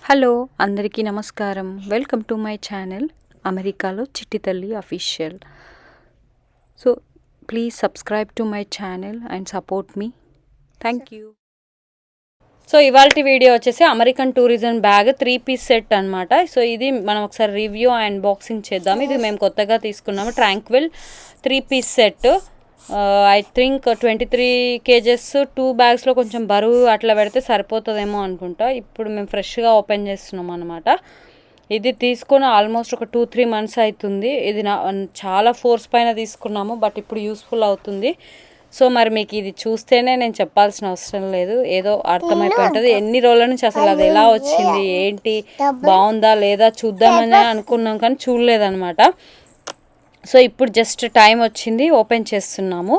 Hello అందరికీ నమస్కారం. Welcome to my channel అమెరికాలో చిట్టి తల్లి official. So please subscribe to my channel and support me. Thank you. So ఇవాల్టి వీడియో వచ్చేసి American tourism bag 3-piece set అనమాట. సో ఇది మనం ఒకసారి రివ్యూ అండ్ బాక్సింగ్ చేద్దాం. ఇది మేము కొత్తగా తీసుకున్నాము tranquil 3-piece set. I think 23 kgs 2 bagsలో కొంచెం బరువు అట్లా పెడితే సరిపోతుందేమో అనుకుంటా. ఇప్పుడు మేము ఫ్రెష్గా ఓపెన్ చేస్తున్నాం అనమాట. ఇది తీసుకొని ఆల్మోస్ట్ ఒక 2-3 months అవుతుంది. ఇది చాలా ఫోర్స్ పైన తీసుకున్నాము, బట్ ఇప్పుడు యూస్ఫుల్ అవుతుంది. సో మరి మీకు ఇది చూస్తేనే నేను చెప్పాల్సిన అవసరం లేదు, ఏదో అర్థమైపోయి ఉంటుంది. ఎన్ని రోజుల నుంచి అసలు అది ఎలా వచ్చింది, ఏంటి, బాగుందా లేదా చూద్దామని అనుకున్నాం కానీ చూడలేదన్నమాట. సో ఇప్పుడు జస్ట్ టైం వచ్చింది, ఓపెన్ చేస్తున్నాము.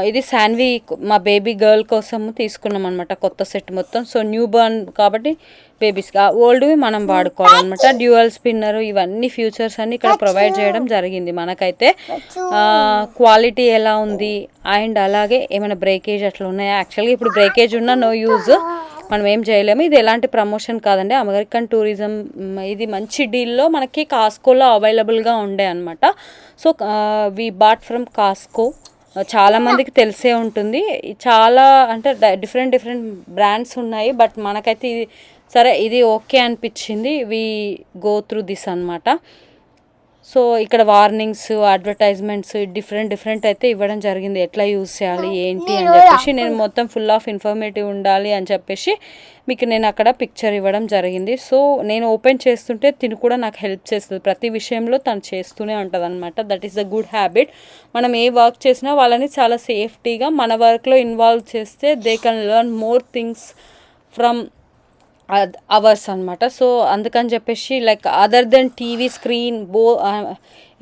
ఇది శాన్వి మా బేబీ గర్ల్ కోసం తీసుకున్నాం అనమాట కొత్త సెట్ మొత్తం. సో న్యూ బర్న్ కాబట్టి బేబీస్ ఓల్డ్వి మనం వాడుకోవాలన్నమాట. డ్యూయల్ స్పిన్నర్ ఇవన్నీ ఫ్యూచర్స్ అన్ని ఇక్కడ ప్రొవైడ్ చేయడం జరిగింది మనకైతే. క్వాలిటీ ఎలా ఉంది అండ్ అలాగే ఏమైనా బ్రేకేజ్ అట్లా ఉన్నాయా? యాక్చువల్గా ఇప్పుడు బ్రేకేజ్ ఉన్నా నో యూజ్, మనం ఏం చేయలేము. ఇది ఎలాంటి ప్రమోషన్ కాదండి, అమెరికన్ టూరిజం ఇది మంచి డీల్లో మనకి కాస్కోలో అవైలబుల్గా ఉండే అనమాట. సో వి బాట్ ఫ్రమ్ కాస్కో. చాలామందికి తెలిసే ఉంటుంది. చాలా అంటే డిఫరెంట్ బ్రాండ్స్ ఉన్నాయి, బట్ మనకైతే ఇది సరే ఇది ఓకే అనిపించింది. వి గో త్రూ దిస్ అనమాట. సో ఇక్కడ వార్నింగ్స్, అడ్వర్టైజ్మెంట్స్ డిఫరెంట్ అయితే ఇవ్వడం జరిగింది, ఎట్లా యూజ్ చేయాలి ఏంటి అని చెప్పేసి. నేను మొత్తం ఫుల్ ఆఫ్ ఇన్ఫర్మేటివ్ ఉండాలి అని చెప్పేసి మీకు నేను అక్కడ పిక్చర్ ఇవ్వడం జరిగింది. సో నేను ఓపెన్ చేస్తుంటే తిను కూడా నాకు హెల్ప్ చేస్తుంది, ప్రతి విషయంలో తను చేస్తూనే ఉంటుంది అనమాట. That is the good habit. మనం ఏ వర్క్ చేసినా వాళ్ళని చాలా సేఫ్టీగా మన వర్క్లో ఇన్వాల్వ్ చేస్తే they can learn more things from ours అనమాట. సో అందుకని చెప్పేసి like other than TV screen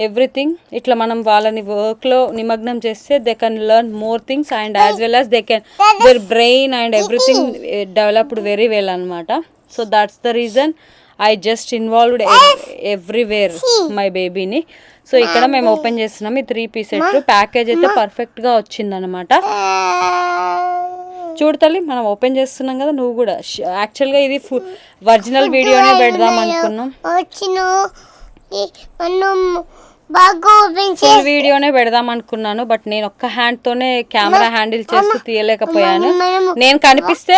everything ఇట్లా మనం వాళ్ళని వర్క్లో నిమగ్నం చేస్తే they can learn more things and as well as they can their brain and everything developed very well అనమాట. So that's the reason I just involved everywhere my బేబీని. So ఇక్కడ మేము ఓపెన్ చేస్తున్నాం ఈ 3-piece సెట్. ప్యాకేజ్ అయితే పర్ఫెక్ట్గా వచ్చిందనమాట. చూడు తల్లి, మనం ఓపెన్ చేస్తున్నాం కదా, నువ్వు కూడా. యాక్చువల్గా ఇది ఒరిజినల్ వీడియోనే పెడదాం అనుకున్నాం, ఫుల్ వీడియోనే పెడదాం అనుకున్నాను, బట్ నేను ఒక్క హ్యాండ్తోనే కెమెరా హ్యాండిల్ చేస్తూ తీయలేకపోయాను. నేను కనిపిస్తే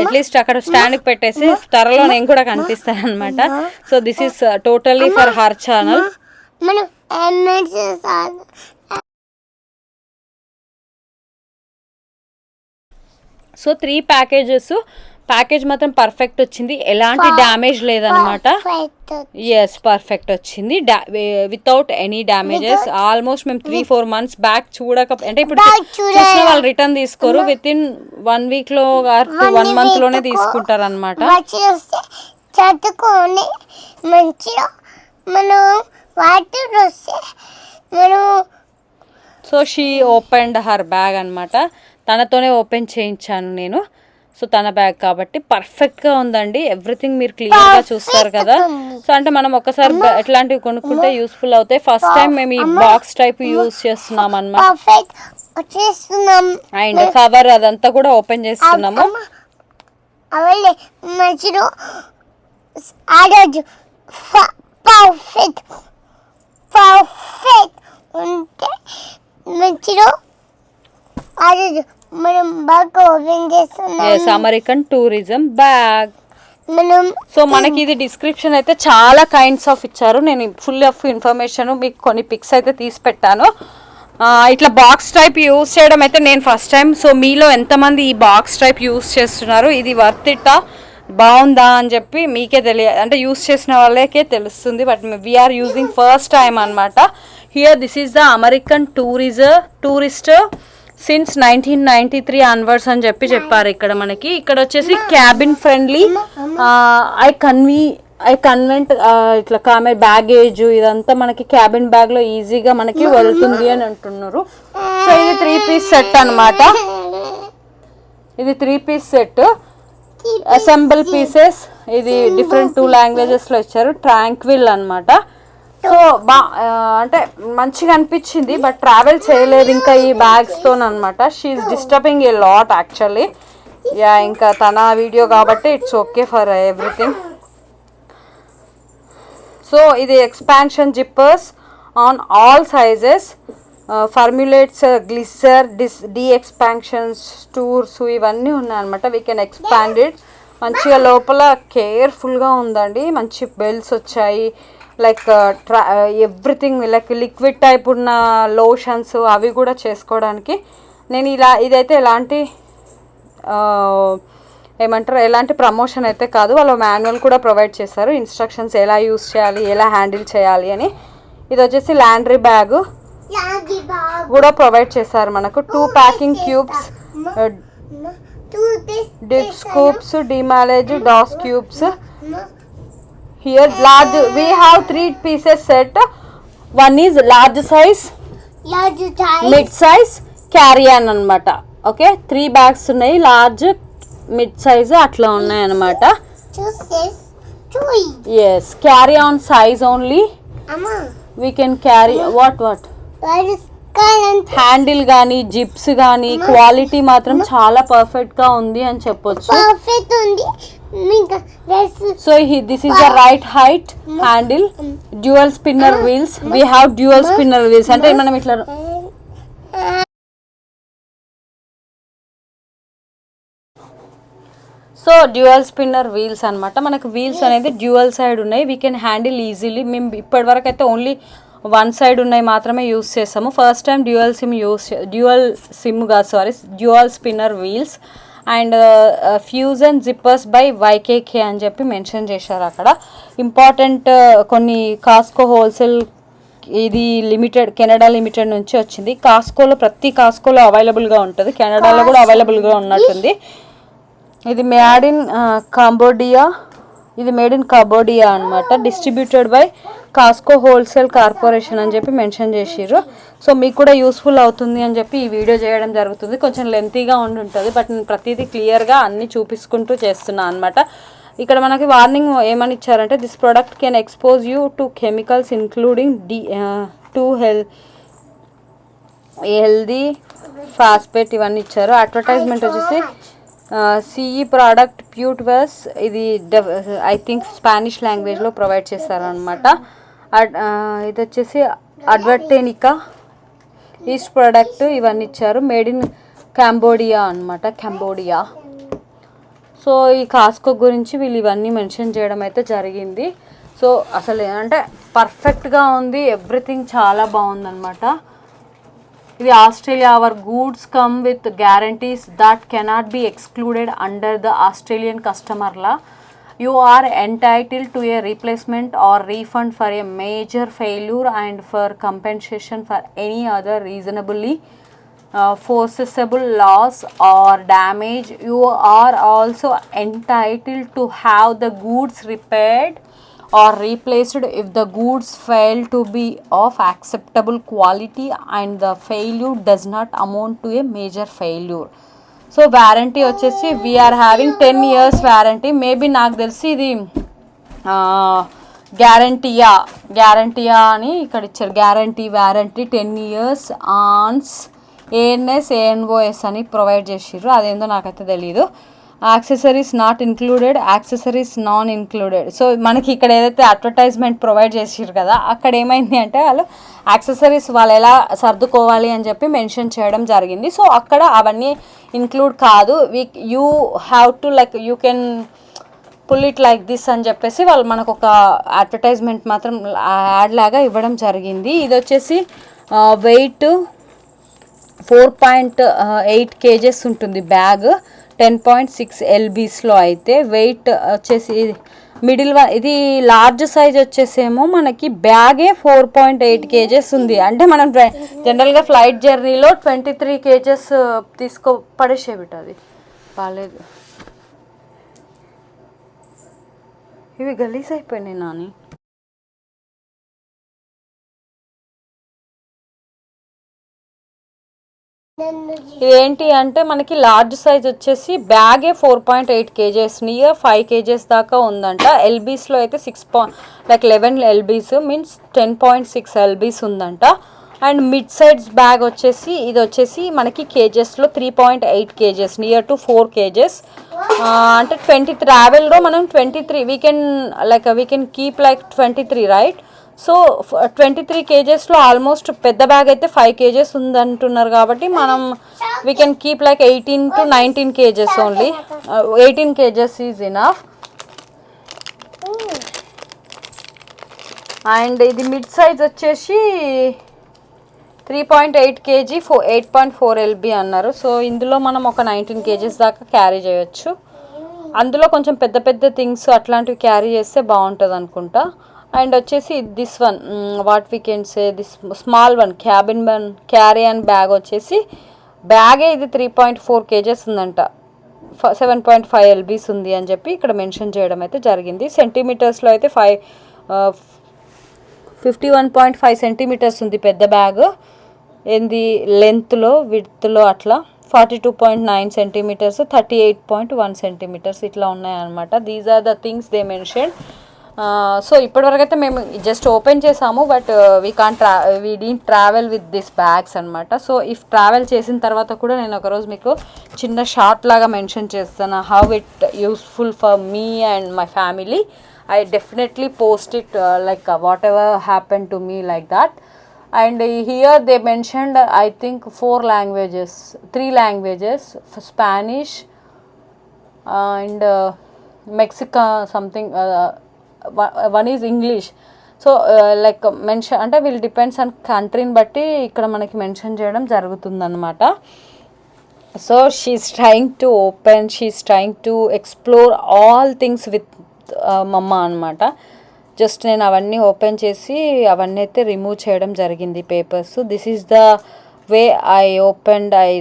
అట్లీస్ట్ అక్కడ స్టాండ్కి పెట్టేసి త్వరలో నేను కూడా కనిపిస్తాను అనమాట. So this is totally for her channel. So 3 packages, package మాత్రం పర్ఫెక్ట్ వచ్చింది, ఎలాంటి డ్యామేజ్ లేదనమాట. ఎస్ పర్ఫెక్ట్ వచ్చింది, వితౌట్ ఎనీ డ్యామేజెస్. ఆల్మోస్ట్ మేము 3-4 months బ్యాక్ అంటే ఇప్పుడు చూసిన వాళ్ళు రిటర్న్ తీసుకోరు, విత్ ఇన్ 1 weekలో 1 monthలోనే తీసుకుంటారు అనమాట. So she opened her bag అనమాట, తనతోనే ఓపెన్ చేయించాను నేను. సో తన బ్యాగ్ కాబట్టి పర్ఫెక్ట్గా ఉందండి. ఎవ్రీథింగ్ మీరు క్లియర్గా చూస్తారు కదా. సో అంటే మనం ఒక్కసారి ఎట్లాంటివి కొనుక్కుంటే యూస్ఫుల్ అవుతాయి. ఫస్ట్ టైం మేము ఈ బాక్స్ టైప్ యూజ్ చేస్తున్నాం అనమాట. అండ్ కవర్ అదంతా కూడా ఓపెన్ చేస్తున్నాము. American tourism bag. సో మనకి ఇది డిస్క్రిప్షన్ అయితే చాలా కైండ్స్ ఆఫ్ ఇచ్చారు. నేను ఫుల్ ఆఫ్ ఇన్ఫర్మేషన్ మీకు కొన్ని పిక్స్ అయితే తీసి పెట్టాను. ఇట్లా బాక్స్ టైప్ యూజ్ చేయడం అయితే నేను ఫస్ట్ టైం. సో మీలో ఎంతమంది ఈ బాక్స్ టైప్ యూజ్ చేస్తున్నారు, ఇది వర్త్ ఇట్టా, బాగుందా అని చెప్పి మీకే అంటే యూజ్ చేసిన వాళ్ళకే తెలుస్తుంది. But we are using first time అనమాట. Here this is the American tourist since 1993 onwards అని చెప్పారు ఇక్కడ మనకి. ఇక్కడ వచ్చేసి క్యాబిన్ ఫ్రెండ్లీ, ఐ కన్వెంట్ ఇట్లా కామె బ్యాగేజ్ ఇదంతా మనకి క్యాబిన్ బ్యాగ్లో ఈజీగా మనకి వెళ్తుంది అని అంటున్నారు. సో ఇది 3-piece సెట్ అనమాట. ఇది 3-piece సెట్, అసెంబుల్ పీసెస్. ఇది డిఫరెంట్ 2 languagesలో ఇచ్చారు, ట్రాంక్విల్ అనమాట. సో అంటే మంచిగా అనిపించింది, బట్ ట్రావెల్ చేయలేదు ఇంకా ఈ బ్యాగ్స్తో అనమాట. She is disturbing a lot actually. Yeah ఇంకా తన వీడియో కాబట్టి it's okay for everything. So ఇది expansion zippers on all sizes, formulates, గ్లిసర్, డి ఎక్స్పాన్షన్స్, టూర్స్ ఇవన్నీ ఉన్నాయన్నమాట. We can expand it. మంచిగా లోపల కేర్ఫుల్గా ఉందండి. మంచి బెల్ట్స్ వచ్చాయి, like everything like liquid type ఉన్న లోషన్స్ అవి కూడా చేసుకోవడానికి. నేను ఇదైతే ఎలాంటి ఏమంటారు ఎలాంటి ప్రమోషన్ అయితే కాదు, వాళ్ళు మాన్యువల్ కూడా ప్రొవైడ్ చేస్తారు, ఇన్స్ట్రక్షన్స్ ఎలా యూస్ చేయాలి, ఎలా హ్యాండిల్ చేయాలి అని. ఇది వచ్చేసి లాండ్రీ బ్యాగ్ కూడా ప్రొవైడ్ చేశారు మనకు. 2 ప్యాకింగ్ క్యూబ్స్, డిప్ స్కూప్స్, డిమాలేజ్, డాస్ cubes. Here large we have 3 pieces set. One is large size, mid size, carry on అనమాట. ఓకే 3 bags ఉన్నాయి, లార్జ్, మిడ్ సైజ్ అట్లా ఉన్నాయి అనమాట. Yes carry on size only. We can carry what handle కానీ zips కానీ quality మాత్రం చాలా పర్ఫెక్ట్గా ఉంది అని చెప్పొచ్చు. So this is the right height handle, dual spinner wheels. We have dual spinner wheels అంటే మనం ఇట్లా సో డ్యూయల్ స్పిన్నర్ వీల్స్ అనమాట. మనకు వీల్స్ అనేది డ్యూయల్ సైడ్ ఉన్నాయి, వీ కెన్ హ్యాండిల్ ఈజీలీ. మేము ఇప్పటి వరకు అయితే ఓన్లీ 1 side ఉన్నాయి మాత్రమే యూస్ చేస్తాము. First time dual spinner wheels and fusion zippers by YKK అని చెప్పి మెన్షన్ చేశారు అక్కడ. ఇంపార్టెంట్ కొన్ని కాస్కో హోల్సేల్, ఇది లిమిటెడ్, కెనడా లిమిటెడ్ నుంచి వచ్చింది. ప్రతి కాస్కోలో అవైలబుల్గా ఉంటుంది, కెనడాలో కూడా అవైలబుల్గా ఉన్నట్టుంది. ఇది మేడ్ ఇన్ కంబోడియా అనమాట. Distributed by Costco wholesale corporation అని చెప్పి మెన్షన్ చేసిర్రు. సో మీకు కూడా యూస్ఫుల్ అవుతుంది అని చెప్పి ఈ వీడియో చేయడం జరుగుతుంది. కొంచెం లెంతీగా ఉంటుంది, బట్ నేను ప్రతిదీ క్లియర్గా అన్నీ చూపించుకుంటూ చేస్తున్నాను అనమాట. ఇక్కడ మనకి వార్నింగ్ ఏమని ఇచ్చారంటే, this product can expose you to chemicals including healthy phosphate ఇవన్నీ ఇచ్చారు. అడ్వర్టైజ్మెంట్ వచ్చేసి సిఈ ప్రోడక్ట్ ప్యూట్వర్స్, ఇది ఐ థింక్ స్పానిష్ లాంగ్వేజ్లో ప్రొవైడ్ చేస్తారనమాట. ఇది వచ్చేసి అడ్వర్టెనికా, ఈస్ట్ ప్రోడక్ట్ ఇవన్నీ ఇచ్చారు. మేడ్ ఇన్ కంబోడియా అనమాట, కంబోడియా. సో ఈ కాస్కో గురించి వీళ్ళు ఇవన్నీ మెన్షన్ చేయడం అయితే జరిగింది. సో అసలు అంటే పర్ఫెక్ట్గా ఉంది, ఎవ్రీథింగ్ చాలా బాగుందన్నమాట. ఇది Australia, our goods come with guarantees that cannot be excluded under the Australian customer law. You are entitled to a replacement or refund for a major failure and for compensation for any other reasonably foreseeable loss or damage. You are also entitled to have the goods repaired or replaced if the goods fail to be of acceptable quality and the failure does not amount to a major failure. So warranty వచ్చేసి we are having 10 years warranty. Maybe నాకు తెలిసి ఇది గ్యారంటీయా అని ఇక్కడ ఇచ్చారు. Warranty 10 years ఆన్స్ ANS ANOS అని ప్రొవైడ్ చేసిర్రు, అదేందో నాకైతే తెలీదు. Accessories not included, accessories non included. So మనకి ఇక్కడ ఏదైతే అడ్వర్టైజ్మెంట్ ప్రొవైడ్ చేసిర్రు కదా, అక్కడ ఏమైంది అంటే వాళ్ళు యాక్సెసరీస్ వాళ్ళు ఎలా సర్దుకోవాలి అని చెప్పి మెన్షన్ చేయడం జరిగింది. సో అక్కడ అవన్నీ ఇంక్లూడ్ కాదు. You have to like you can pull it like this అని చెప్పేసి వాళ్ళు మనకు ఒక అడ్వర్టైజ్మెంట్ మాత్రం యాడ్ లాగా ఇవ్వడం జరిగింది. ఇది వచ్చేసి వెయిట్ 4.8 kgs ఉంటుంది బ్యాగ్. 10.6 lbsలో అయితే వెయిట్ వచ్చేసి మిడిల్ ఇది లార్జ్ సైజ్ వచ్చేసేమో మనకి బ్యాగే 4.8 kgs ఉంది. అంటే మనం జనరల్గా ఫ్లైట్ జర్నీలో 23 kgs పడేసేవిట, అది బాగాలేదు. ఇవి గలీజ్ అయిపోయినాయి నాని. ఏంటి అంటే మనకి లార్జ్ సైజ్ వచ్చేసి బ్యాగే 4.8 kgs, నియర్ 5 kgs దాకా ఉందంట. ఎల్బీస్లో అయితే 11 lbs మీన్స్ 10.6 lbs ఉందంట. అండ్ మిడ్ సైడ్స్ బ్యాగ్ వచ్చేసి ఇది వచ్చేసి మనకి కేజెస్లో 3.8 కేజెస్ నియర్ టు 4 కేజెస్. అంటే 20 ట్రావెల్లో మనం 23 we can keep like 23 right. So 23 కేజెస్లో ఆల్మోస్ట్ పెద్ద బ్యాగ్ అయితే 5 కేజెస్ ఉందంటున్నారు కాబట్టి మనం we can keep like 18 to 19 kgs only. 18 kgs is enough. And ఇది మిడ్ సైజ్ వచ్చేసి 3.8 కేజీ 8.4 LB అన్నారు. సో ఇందులో మనం ఒక 19 కేజెస్ దాకా క్యారీ చేయొచ్చు. అందులో కొంచెం పెద్ద పెద్ద థింగ్స్ అట్లాంటివి క్యారీ చేస్తే బాగుంటుంది అనుకుంటా. అండ్ వచ్చేసి this one what we can say this small one carry and bag వచ్చేసి బ్యాగే ఇది 3.4 కేజెస్ ఉందంట, 7.5 LBs ఉంది అని చెప్పి ఇక్కడ మెన్షన్ చేయడం అయితే జరిగింది. సెంటీమీటర్స్లో అయితే 51.5 సెంటీమీటర్స్ ఉంది పెద్ద బ్యాగ్. ఏంది లెంత్లో విడ్త్లో అట్లా 42.9 సెంటీమీటర్స్, 38.1 సెంటీమీటర్స్ ఇట్లా ఉన్నాయన్నమాట. These are the things they mention. So ఇప్పటివరకు అయితే మేము జస్ట్ ఓపెన్ చేసాము, but we didn't travel with this bags అనమాట. సో ఇఫ్ ట్రావెల్ చేసిన తర్వాత కూడా నేను ఒకరోజు మీకు చిన్న షార్ట్ లాగా మెన్షన్ చేస్తాను how it useful for me and my family. I definitely post it like whatever happened to me like that. And here they mentioned I think 3 languages, Spanish and Mexican something, one is English. So like mention అంటే will depends on countryని బట్టి ఇక్కడ మనకి mention చేయడం జరుగుతుందన్నమాట. So she's trying to explore all things with మమ్మ అనమాట. Just నేను అవన్నీ ఓపెన్ చేసి అవన్నీ అయితే రిమూవ్ చేయడం జరిగింది papers. This is the way I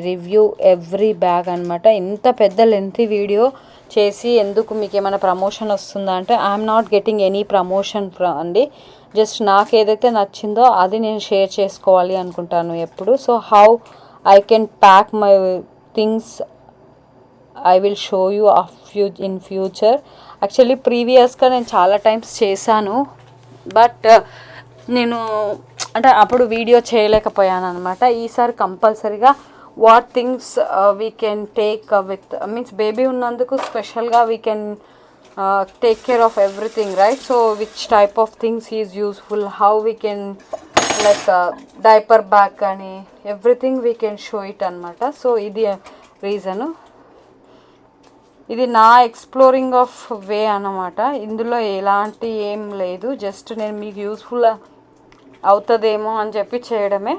review every bag అనమాట. ఇంత పెద్ద లెంతీ వీడియో చేసి ఎందుకు మీకు ఏమైనా ప్రమోషన్ వస్తుందా అంటే I'm not getting any promotion అండి. జస్ట్ నాకు ఏదైతే నచ్చిందో అది నేను షేర్ చేసుకోవాలి అనుకుంటాను ఎప్పుడు. So how I can pack my things I will show you in future. Actually ప్రీవియస్గా నేను చాలా టైమ్స్ చేశాను, బట్ నేను అంటే అప్పుడు వీడియో చేయలేకపోయాను అనమాట. ఈసారి కంపల్సరీగా what things we can take with means baby ఉన్నందుకు స్పెషల్గా we can take care of everything right. So which type of things is useful, how we can like diaper bag కానీ everything we can show it అనమాట. So ఇది reason. ఇది నా exploring of way అన్నమాట. ఇందులో ఎలాంటి ఏం లేదు, జస్ట్ నేను మీకు యూస్ఫుల్ అవుతుందేమో అని చెప్పి చేయడమే,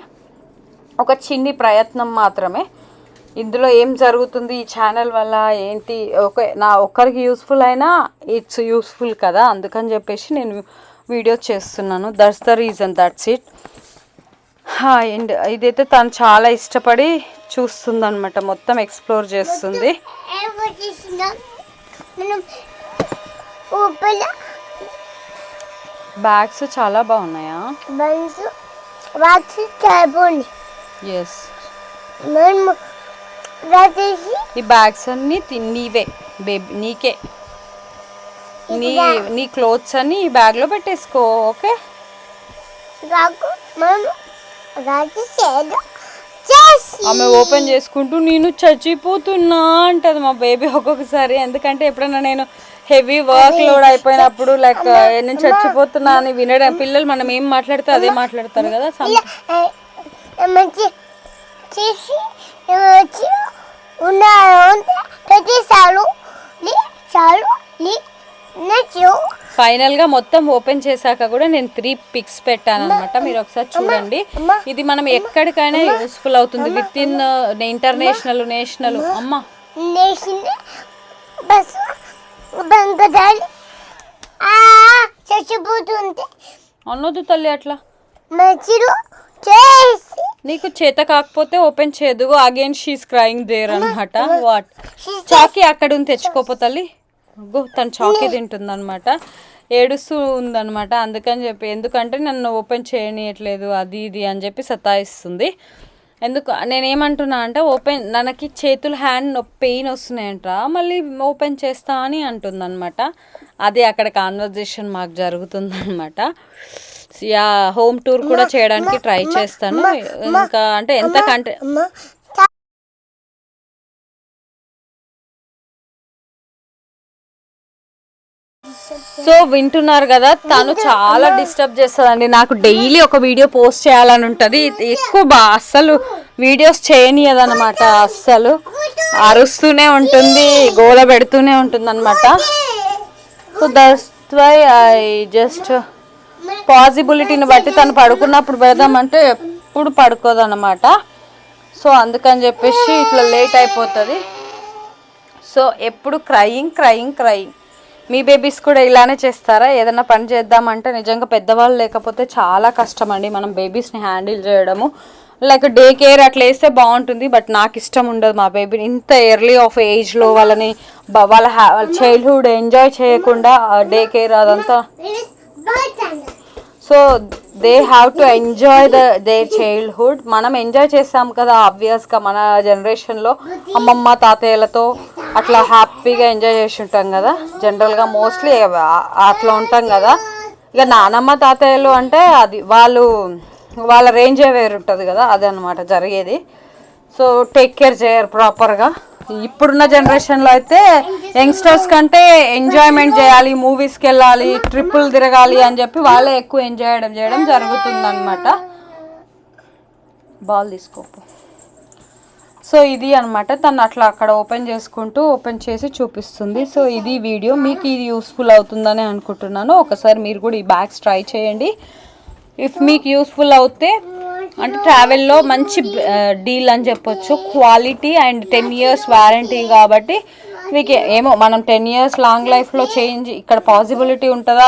ఒక చిన్ని ప్రయత్నం మాత్రమే. ఇందులో ఏం జరుగుతుంది ఈ ఛానల్ వల్ల ఏంటి, నా ఒక్కరికి యూస్ఫుల్ అయినా ఇట్స్ యూస్ఫుల్ కదా, అందుకని చెప్పేసి నేను వీడియో చేస్తున్నాను. That's the reason, that's it. And ఇదైతే తను చాలా ఇష్టపడి చూస్తుంది అనమాట, మొత్తం ఎక్స్ప్లోర్ చేస్తుంది. బ్యాగ్స్ చాలా బాగున్నాయా? ఎస్, ఈ బ్యాగ్స్ అన్ని నీవే బేబీ, నీకే. నీ క్లోత్స్ అన్ని ఈ బ్యాగ్లో పెట్టేసుకో. ఓకే, ఆమె ఓపెన్ చేసుకుంటూ నేను చచ్చిపోతున్నా అంటది మా బేబీ ఒక్కొక్కసారి. ఎందుకంటే ఎప్పుడైనా నేను హెవీ వర్క్ లోడ్ అయిపోయినప్పుడు లైక్ నేను చచ్చిపోతున్నా అని వినడం, పిల్లలు మనం ఏం మాట్లాడితే అదే మాట్లాడతారు కదా. ఫైనల్గా మొత్తం ఓపెన్ చేశాక కూడా నేను 3 పిక్స్ పెట్టాను అనమాట, మీరు ఒకసారి చూడండి. ఇది మనం ఎక్కడికైనా యూస్ఫుల్ అవుతుంది, విత్ ఇన్ ఇంటర్నేషనల్, నేషనల్. అమ్మ అన్నొద్దు తల్లి అట్లా, నీకు చేత కాకపోతే ఓపెన్ చేయదు. అగైన్ షీస్ క్రైయింగ్ దేర్ అనమాట. వాట్ చాకీ అక్కడ ఉంది, తెచ్చుకోపోతల్లి. తను చాకీ తింటుందన్నమాట, ఏడుస్తూ ఉందన్నమాట. అందుకని చెప్పి, ఎందుకంటే నన్ను ఓపెన్ చేయనియట్లేదు అది ఇది అని చెప్పి సతాయిస్తుంది. నేనేమంటున్నా అంటే నాకు చేతులు హ్యాండ్ పెయిన్ వస్తున్నాయంట, మళ్ళీ ఓపెన్ చేస్తా అని అంటుందన్నమాట. అది అక్కడ కాన్వర్జేషన్ మాకు జరుగుతుందన్నమాట. యా హోమ్ టూర్ కూడా చేయడానికి ట్రై చేస్తాను. ఇంకా అంటే ఎంత కంటే సో వింటున్నారు కదా, తను చాలా డిస్టర్బ్ చేస్తుందండి. నాకు డైలీ ఒక వీడియో పోస్ట్ చేయాలని ఉంటుంది, ఎక్కువ అస్సలు వీడియోస్ చేయనియదనమాట. అస్సలు అరుస్తూనే ఉంటుంది, గోల పెడుతూనే ఉంటుంది అనమాట. So that's why I just పాసిబిలిటీని బట్టి తను పడుకున్నప్పుడు పెడదామంటే ఎప్పుడు పడుకోదన్నమాట. సో అందుకని చెప్పేసి ఇట్లా లేట్ అయిపోతుంది. సో ఎప్పుడు క్రయింగ్ క్రయింగ్ క్రయింగ్. మీ బేబీస్ కూడా ఇలానే చేస్తారా? ఏదైనా పని చేద్దామంటే నిజంగా పెద్దవాళ్ళు లేకపోతే చాలా కష్టం అండి మనం బేబీస్ని హ్యాండిల్ చేయడము. లైక్ డే కేర్ అట్లా వేస్తే బాగుంటుంది, బట్ నాకు ఇష్టం ఉండదు మా బేబీని ఇంత ఎర్లీ ఆఫ్ ఏజ్లో వాళ్ళని వాళ్ళ చైల్డ్హుడ్ ఎంజాయ్ చేయకుండా డే కేర్ అదంతా. So they have to enjoy their childhood. మనం ఎంజాయ్ చేస్తాం కదా ఆబ్వియస్గా, మన జనరేషన్లో అమ్మమ్మ తాతయ్యలతో అట్లా హ్యాపీగా ఎంజాయ్ చేసి ఉంటాం కదా. జనరల్గా మోస్ట్లీ అట్లా ఉంటాం కదా. ఇక నానమ్మ తాతయ్యలు అంటే అది వాళ్ళ రేంజే వేరు ఉంటుంది కదా, అదే అనమాట జరిగేది. సో టేక్ కేర్ చేయరు ప్రాపర్గా. ఇప్పుడున్న జనరేషన్లో అయితే యంగ్స్టర్స్ కంటే ఎంజాయ్మెంట్ చేయాలి, మూవీస్కి వెళ్ళాలి, ట్రిప్పులు తిరగాలి అని చెప్పి వాళ్ళే ఎక్కువ ఎంజాయ్ చేయడం జరుగుతుందన్నమాట. బాల్ తీసుకోపు. సో ఇది అనమాట, తను అట్లా అక్కడ ఓపెన్ చేసి చూపిస్తుంది. సో ఇది వీడియో, మీకు ఇది యూస్ఫుల్ అవుతుందని అనుకుంటున్నాను. ఒకసారి మీరు కూడా ఈ బ్యాగ్స్ ట్రై చేయండి. ఇఫ్ మీకు యూస్ఫుల్ అవుతే అంటే ట్రావెల్లో మంచి డీల్ అని చెప్పొచ్చు. క్వాలిటీ అండ్ 10 years వారంటీ కాబట్టి మీకు ఏమో మనం 10 years లాంగ్ లైఫ్లో చేంజ్ ఇక్కడ పాసిబిలిటీ ఉంటుందా,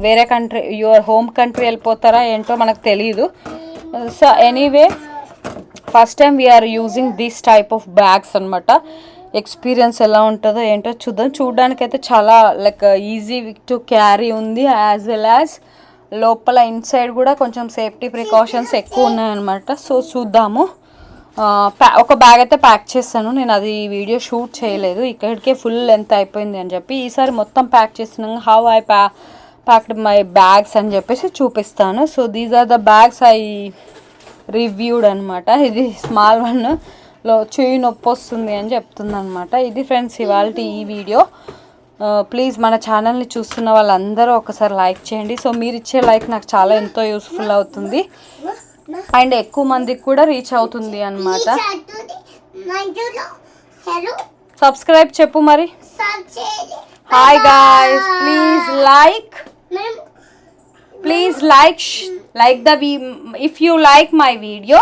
వేరే కంట్రీ యువర్ హోమ్ కంట్రీ వెళ్ళిపోతారా ఏంటో మనకు తెలియదు. So anyway first time we are using this type of bags అనమాట. ఎక్స్పీరియన్స్ ఎలా ఉంటుందో ఏంటో చూద్దాం. చూడడానికైతే చాలా లైక్ ఈజీ టు క్యారీ ఉంది, యాజ్ వెల్ యాజ్ లోపల ఇన్సైడ్ కూడా కొంచెం సేఫ్టీ ప్రికాషన్స్ ఎక్కువ ఉన్నాయన్నమాట. సో చూద్దాము. ఒక బ్యాగ్ అయితే ప్యాక్ చేస్తాను నేను, అది వీడియో షూట్ చేయలేదు, ఇక్కడికే ఫుల్ లెంత్ అయిపోయింది అని చెప్పి. ఈసారి మొత్తం ప్యాక్ చేస్తున్నాను. How I packed my bags అని చెప్పేసి చూపిస్తాను. So these are the bags I reviewed అనమాట. ఇది స్మాల్ వన్లో చెయ్యి నొప్పి వస్తుంది అని చెప్తుంది అనమాట. ఇది ఫ్రెండ్స్ ఇవాళ ఈ వీడియో. ప్లీజ్ మన ఛానల్ని చూస్తున్న వాళ్ళందరూ ఒకసారి లైక్ చేయండి. సో మీరు ఇచ్చే లైక్ నాకు చాలా ఎంతో యూస్ఫుల్ అవుతుంది అండ్ ఎక్కువ మందికి కూడా రీచ్ అవుతుంది అనమాట. సబ్స్క్రైబ్ చెప్పు మరి. Hi guys, please like the if you like my video.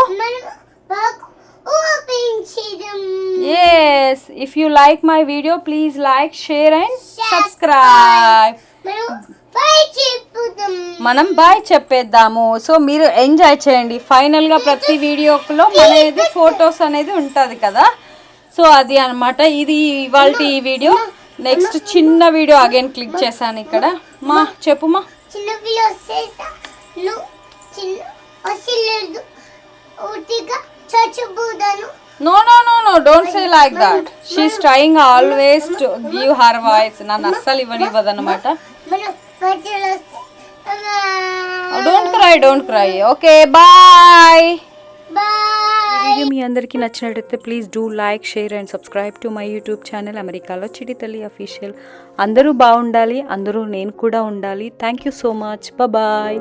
Yes, if you like my video, please like, share and subscribe. మనం బాయ్ చెప్పేద్దాము. సో మీరు ఎంజాయ్ చేయండి. ఫైనల్గా ప్రతి వీడియోలో మనది ఫొటోస్ అనేది ఉంటుంది కదా. సో అది అనమాట. ఇది ఇవాళ ఈ వీడియో. నెక్స్ట్ చిన్న వీడియో అగైన్ క్లిక్ చేశాను ఇక్కడ. మా చెప్పుమా. No, don't say like that. She's trying always to give her voice. Nanu assalu ivanivadannamata. Don't cry. Okay, bye. Video మీ అందరికీ నచ్చినట్లయితే please do like, share and subscribe to my YouTube channel అమెరికాలో చిట్టి తల్లి official. అందరూ బాగుండాలి, అందరూ నేను కూడా ఉండాలి. Thank you so much. Bye.